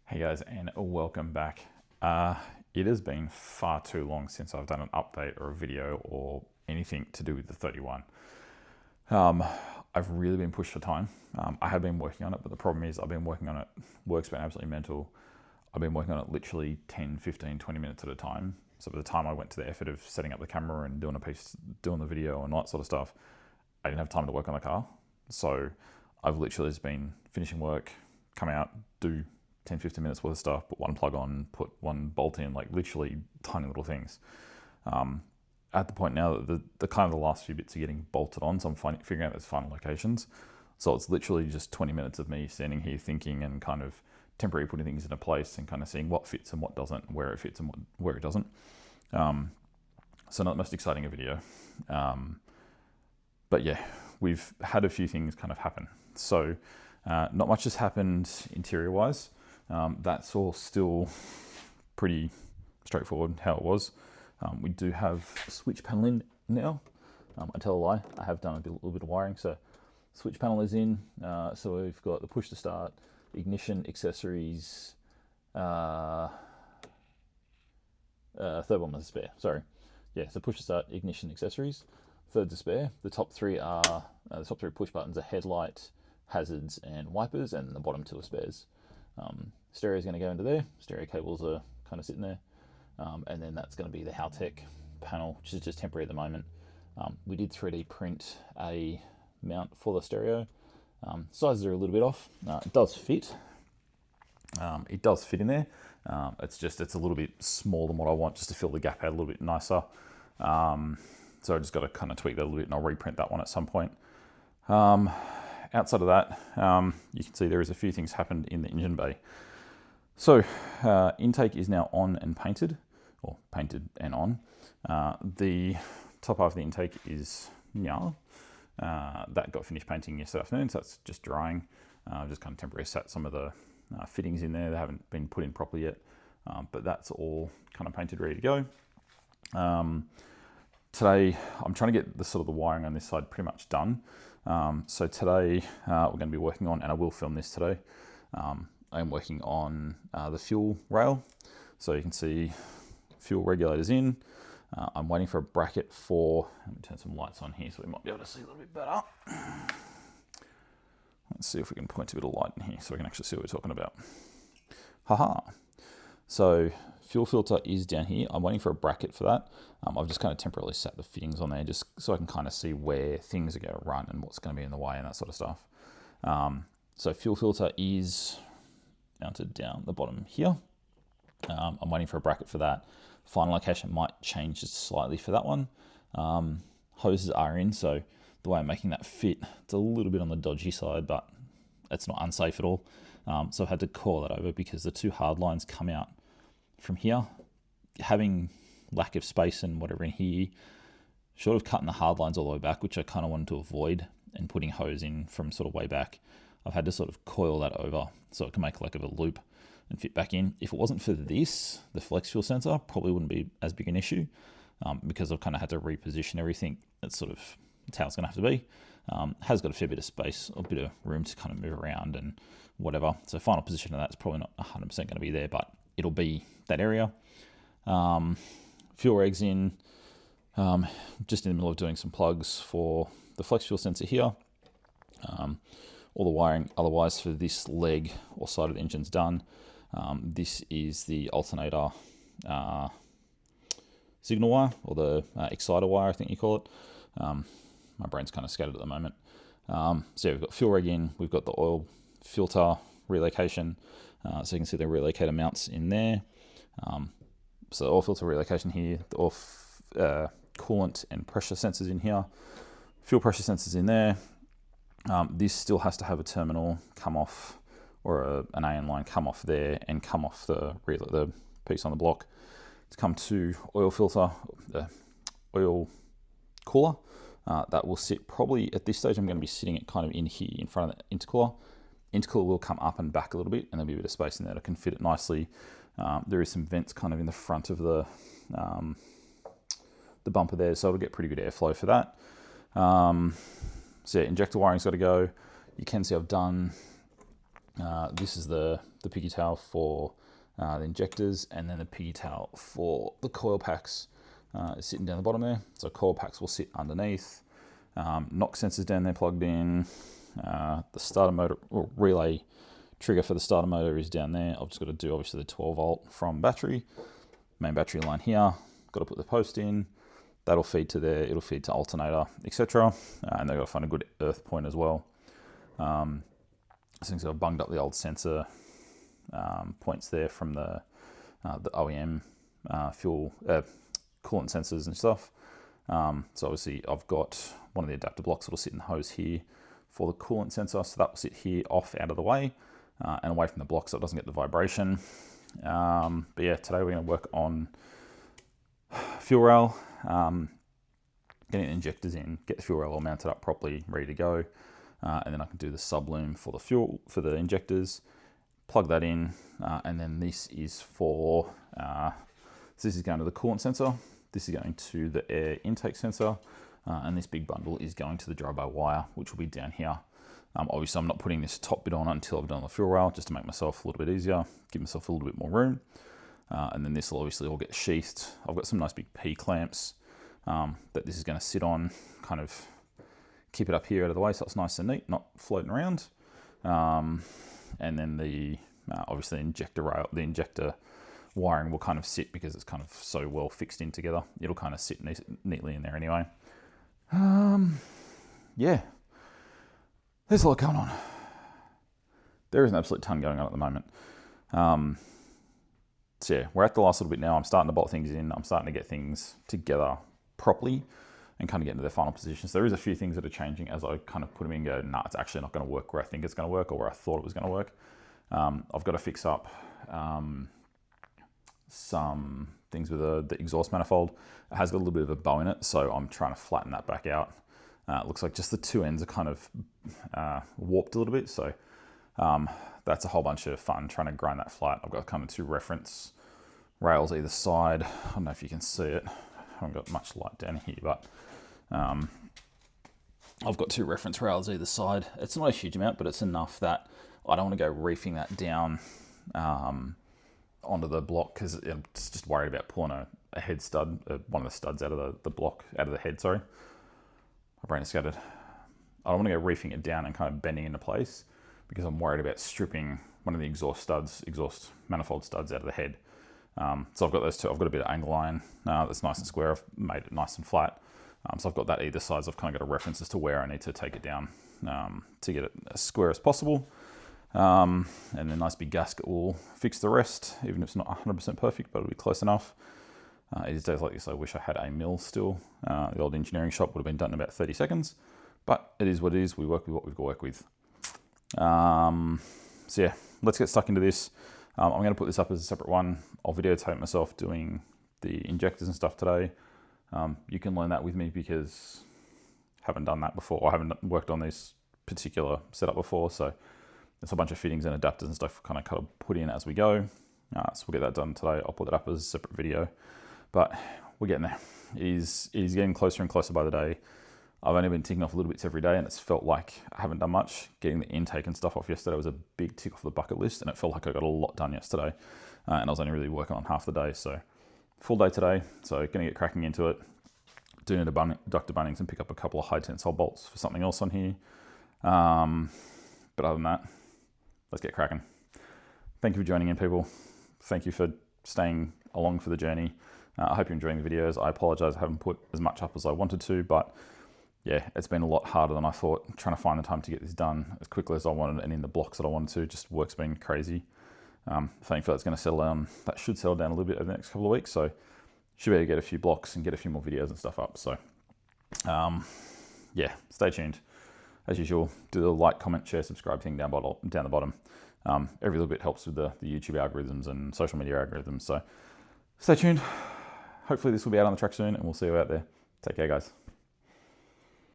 Hey guys, and welcome back. It has been far too long since I've done an update or a video or anything to do with the 31. Um, I've really been pushed for time. I have been working on it, but the problem is I've been working on it, work's been absolutely mental. I've been working on it literally 10, 15, 20 minutes at a time. So by the time I went to the effort of setting up the camera and doing a piece, doing the video and all that sort of stuff, I didn't have time to work on the car. So I've literally just been finishing work, come out, do 10, 15 minutes worth of stuff, put one plug on, put one bolt in, like literally tiny little things. At the point now that the kind of the last few bits are getting bolted on, so I'm figuring out those final locations. So it's literally just 20 minutes of me standing here thinking and kind of temporarily putting things into place and kind of seeing what fits and what doesn't, where it fits and where it doesn't. So not the most exciting a video. But yeah, we've had a few things kind of happen. So not much has happened interior-wise. That's all still pretty straightforward how it was. We do have switch panel in now. I tell a lie, I have done little bit of wiring. So switch panel is in. So we've got the push to start, ignition, accessories, third one was a spare, sorry. Yeah, so push to start, ignition, accessories, third to spare. The top three push buttons are headlight, hazards, and wipers, and the bottom two are spares. Stereo is going to go into there. Stereo cables are kind of sitting there. And then that's going to be the Haltech panel, which is just temporary at the moment. We did 3D print a mount for the stereo. Sizes are a little bit off. It does fit. It does fit in there. It's a little bit smaller than what I want, just to fill the gap out a little bit nicer. So I just got to kind of tweak that a little bit, and I'll reprint that one at some point. Outside of that, you can see there is a few things happened in the engine bay. So intake is now on and painted, or painted and on. The top half of the intake is now. That got finished painting yesterday afternoon, so that's just drying. Just kind of temporarily sat some of the fittings in there. They haven't been put in properly yet, but that's all kind of painted, ready to go. Today, I'm trying to get the wiring on this side pretty much done. So today, we're going to be working on, and I will film this today, I'm working on the fuel rail. So you can see fuel regulators in. I'm waiting for a bracket for, let me turn some lights on here so we might be able to see a little bit better. Let's see if we can point a bit of light in here so we can actually see what we're talking about. Haha. So fuel filter is down here. I'm waiting for a bracket for that. I've just kind of temporarily sat the fittings on there just so I can kind of see where things are going to run and what's going to be in the way and that sort of stuff. So fuel filter is mounted down the bottom here. I'm waiting for a bracket for that. Final location might change just slightly for that one. Hoses are in, so the way I'm making that fit, it's a little bit on the dodgy side, but it's not unsafe at all. So I've had to coil that over because the two hard lines come out from here. Having lack of space and whatever in here, short of cutting the hard lines all the way back, which I kind of wanted to avoid, and putting hose in from sort of way back, I've had to sort of coil that over so it can make like a loop and fit back in. If it wasn't for this, the flex fuel sensor probably wouldn't be as big an issue, because I've kind of had to reposition everything. That's how it's going to have to be. Has got a fair bit of space, a bit of room to kind of move around and whatever. So final position of that's probably not 100% going to be there, but it'll be that area. Fuel regs in, just in the middle of doing some plugs for the flex fuel sensor here. All the wiring otherwise for this leg or side of the engine's done. This is the alternator signal wire, or the exciter wire, I think you call it. My brain's kind of scattered at the moment. So yeah, we've got fuel reg in, we've got the oil filter relocation, so you can see the relocator mounts in there. So the oil filter relocation here, the oil coolant and pressure sensors in here, fuel pressure sensors in there. This still has to have a terminal come off, or an AN line come off there and come off the piece on the block to come to oil filter, the oil cooler. That will sit probably at this stage. I'm going to be sitting it kind of in here in front of the intercooler. Intercooler will come up and back a little bit, and there'll be a bit of space in there that can fit it nicely. There is some vents kind of in the front of the bumper there, so it'll get pretty good airflow for that. So yeah, injector wiring's got to go. You can see I've done This is the piggy tail for the injectors, and then the piggy tail for the coil packs is sitting down the bottom there. So coil packs will sit underneath. Knock sensors down there plugged in. The starter motor or relay trigger for the starter motor is down there. I've just got to do obviously the 12 volt from battery. Main battery line here. Got to put the post in. That'll feed to there. It'll feed to alternator, etc. And they've got to find a good earth point as well. So I've bunged up the old sensor points there from the OEM fuel coolant sensors and stuff. So obviously I've got one of the adapter blocks that'll sit in the hose here for the coolant sensor. So that will sit here off out of the way and away from the block so it doesn't get the vibration. But yeah, today we're going to work on fuel rail, getting the injectors in, get the fuel rail all mounted up properly, ready to go. And then I can do the subloom for the fuel, for the injectors, plug that in, and then this is for, so this is going to the coolant sensor, this is going to the air intake sensor, and this big bundle is going to the dry-by wire, which will be down here. Obviously I'm not putting this top bit on until I've done the fuel rail, just to make myself a little bit easier, give myself a little bit more room. And then this will obviously all get sheathed. I've got some nice big P-clamps that this is going to sit on, kind of keep it up here out of the way so it's nice and neat, not floating around. And then the obviously injector rail, the injector wiring will kind of sit because it's kind of so well fixed in together. It'll kind of sit neatly in there anyway. Yeah, there's a lot going on. There is an absolute ton going on at the moment. So yeah, we're at the last little bit now. I'm starting to bolt things in. I'm starting to get things together properly and kind of get into their final positions. So there is a few things that are changing as I kind of put them in and go, nah, it's actually not going to work where I think it's going to work or where I thought it was going to work. I've got to fix up some things with the exhaust manifold. It has got a little bit of a bow in it, so I'm trying to flatten that back out. It looks like just the two ends are kind of warped a little bit, so that's a whole bunch of fun trying to grind that flat. I've got kind of two reference rails either side. I don't know if you can see it. I haven't got much light down here, but I've got two reference rails either side. It's not a huge amount, but it's enough that I don't want to go reefing that down onto the block because I'm just worried about pulling a head stud, one of the studs out of the block, out of the head, sorry. My brain is scattered. I don't want to go reefing it down and kind of bending into place because I'm worried about stripping one of the exhaust manifold studs out of the head. So I've got those two. I've got a bit of angle iron that's nice and square. I've made it nice and flat. So I've got that either side. So I've kind of got a reference as to where I need to take it down to get it as square as possible. And the nice big gasket will fix the rest, even if it's not 100% perfect, but it'll be close enough. It is days like this, I wish I had a mill still. The old engineering shop would have been done in about 30 seconds, but it is what it is. We work with what we've got to work with. So yeah, let's get stuck into this. I'm going to put this up as a separate one. I'll videotape myself doing the injectors and stuff today. You can learn that with me because I haven't done that before. I haven't worked on this particular setup before, so there's a bunch of fittings and adapters and stuff kind of put in as we go. So we'll get that done today. I'll put that up as a separate video. But we're getting there. It is getting closer and closer by the day. I've only been ticking off little bits every day, and it's felt like I haven't done much. Getting the intake and stuff off yesterday was a big tick off the bucket list, and it felt like I got a lot done yesterday. And I was only really working on half the day, so full day today. So going to get cracking into it. Do need to Dr. Bunnings and pick up a couple of high tensile bolts for something else on here. But other than that, let's get cracking. Thank you for joining in, people. Thank you for staying along for the journey. I hope you're enjoying the videos. I apologize I haven't put as much up as I wanted to, but yeah, it's been a lot harder than I thought. Trying to find the time to get this done as quickly as I wanted and in the blocks that I wanted to. Just work's been crazy. Thankfully that's going to settle down. That should settle down a little bit over the next couple of weeks. So should be able to get a few blocks and get a few more videos and stuff up. So yeah, stay tuned. As usual, do the like, comment, share, subscribe thing down the bottom. Every little bit helps with the YouTube algorithms and social media algorithms. So stay tuned. Hopefully this will be out on the track soon, and we'll see you out there. Take care, guys.